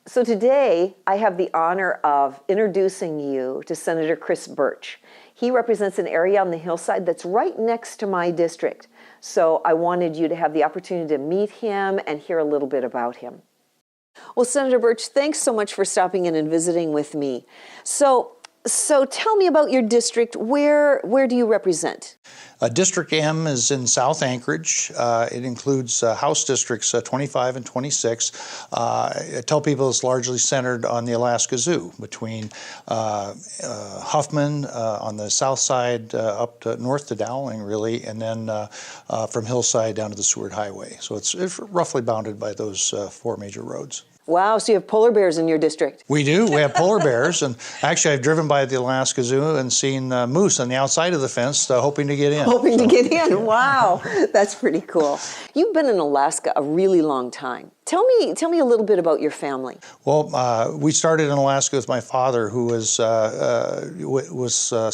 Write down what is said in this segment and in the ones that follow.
So today, I have the honor of introducing you to Senator Chris Birch. He represents an area on the hillside that's right next to my district. So I wanted you to have the opportunity to meet him and hear a little bit about him. Well, Senator Birch, thanks so much for stopping in and visiting with me. So tell me about your district. Where do you represent? District M is in South Anchorage. It includes House Districts 25 and 26. I tell people it's largely centered on the Alaska Zoo, between Huffman on the south side up to north to Dowling, really, and then from Hillside down to the Seward Highway. So it's roughly bounded by those four major roads. Wow, so you have polar bears in your district. We do. We have polar bears, and actually I've driven by the Alaska Zoo and seen moose on the outside of the fence hoping to get in. Hoping to get in. Wow, that's pretty cool. You've been in Alaska a really long time. Tell me a little bit about your family. Well, we started in Alaska with my father, who was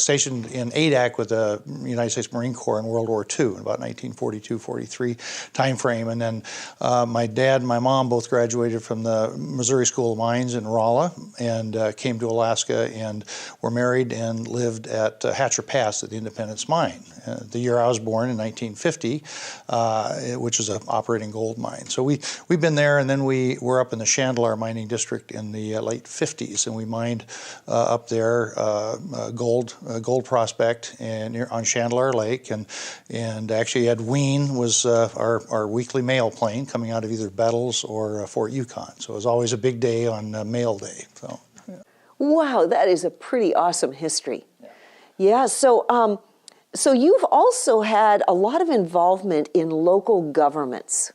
stationed in ADAC with the United States Marine Corps in World War II in about 1942-43 time frame. And then my dad and my mom both graduated from the Missouri School of Mines in Rolla and came to Alaska and were married and lived at Hatcher Pass at the Independence Mine. The year I was born in 1950, which is an operating gold mine. So we've been there, and then we were up in the Chandalar mining district in the late 50s, and we mined up there gold prospect and on Chandalar Lake, and actually Ed Ween was our weekly mail plane coming out of either Bettles or Fort Yukon. So it was always a big day on mail day. So, yeah. Wow, that is a pretty awesome history. Yeah, so you've also had a lot of involvement in local governments.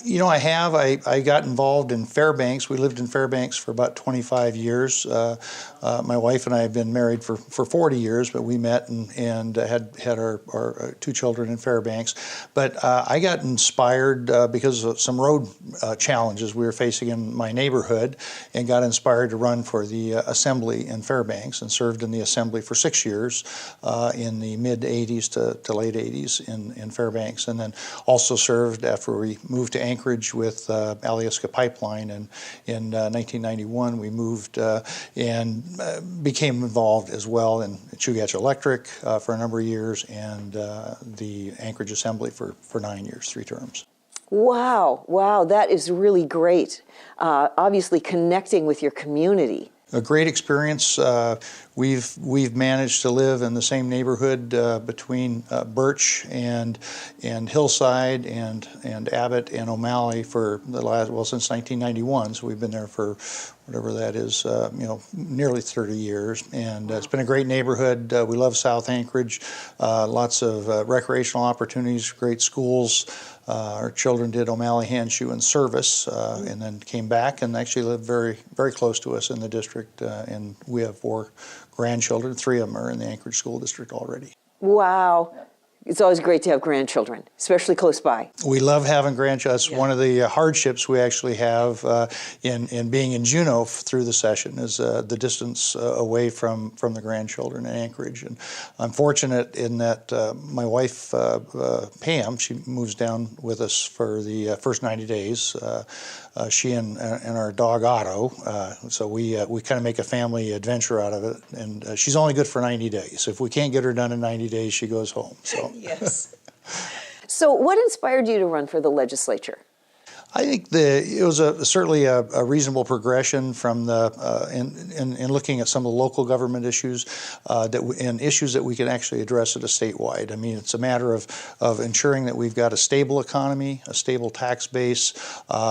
You know, I have. I got involved in Fairbanks. We lived in Fairbanks for about 25 years. My wife and I have been married for 40 years, but we met and had our two children in Fairbanks. But I got inspired because of some road challenges we were facing in my neighborhood, and got inspired to run for the assembly in Fairbanks, and served in the assembly for 6 years in the mid-'80s to late '80s in Fairbanks, and then also served after we moved to Anchorage with Alyeska Pipeline, and in 1991 we moved and became involved as well in Chugach Electric for a number of years, and the Anchorage Assembly for 9 years, 3 terms. Wow, that is really great. Obviously connecting with your community. A great experience. We've managed to live in the same neighborhood between Birch and Hillside and Abbott and O'Malley for since 1991. So we've been there for whatever that is, nearly 30 years. And it's been a great neighborhood. We love South Anchorage. Lots of recreational opportunities, great schools. Our children did O'Malley Hand, Shoe, and Service, and then came back and actually lived very, very close to us in the district. And we have 4 grandchildren. 3 of them are in the Anchorage School District already. Wow. It's always great to have grandchildren, especially close by. We love having grandchildren. That's one of the hardships we actually have in being in Juneau through the session, is the distance away from the grandchildren in Anchorage. And I'm fortunate in that my wife, Pam, she moves down with us for the first 90 days. She and our dog Otto, so we kind of make a family adventure out of it. And she's only good for 90 days. If we can't get her done in 90 days, she goes home. So. Yes. So what inspired you to run for the legislature? I think it was certainly a reasonable progression from in looking at some of the local government issues and issues that we can actually address at a statewide. I mean, it's a matter of ensuring that we've got a stable economy, a stable tax base.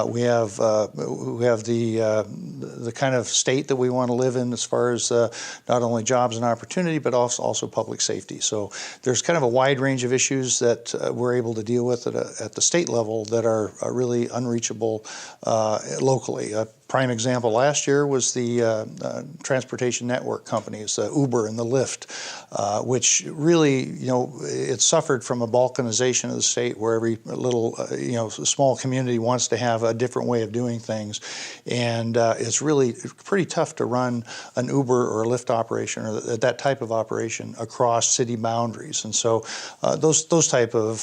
We have the kind of state that we want to live in as far as not only jobs and opportunity, but also public safety. So there's kind of a wide range of issues that we're able to deal with at the state level that are really unreachable locally. A prime example last year was the transportation network companies, Uber and the Lyft, which really, it suffered from a balkanization of the state, where every little, small community wants to have a different way of doing things, and it's really pretty tough to run an Uber or a Lyft operation or that type of operation across city boundaries. And so those type of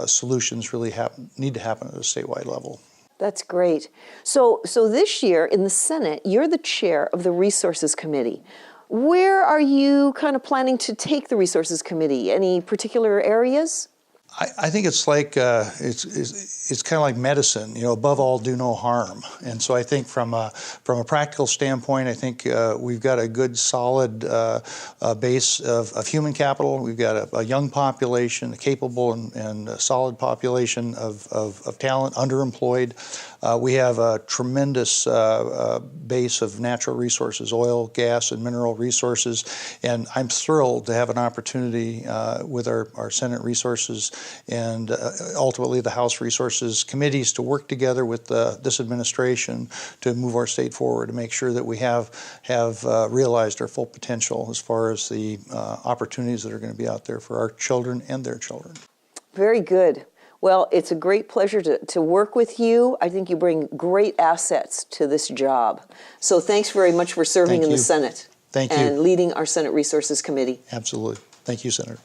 solutions really need to happen at a statewide level. That's great. So this year in the Senate, you're the chair of the Resources Committee. Where are you kind of planning to take the Resources Committee? Any particular areas? I think it's like it's kind of like medicine, above all, do no harm. And so I think from a practical standpoint, I think we've got a good, solid base of human capital. We've got a young population, a capable and solid population of talent, underemployed. We have a tremendous base of natural resources, oil, gas, and mineral resources. And I'm thrilled to have an opportunity with our Senate Resources and ultimately the House Resources Committees to work together with this administration to move our state forward, to make sure that we have realized our full potential as far as the opportunities that are going to be out there for our children and their children. Very good. Well, it's a great pleasure to work with you. I think you bring great assets to this job. So thanks very much for serving in the Senate. Thank you. And leading our Senate Resources Committee. Absolutely. Thank you, Senator.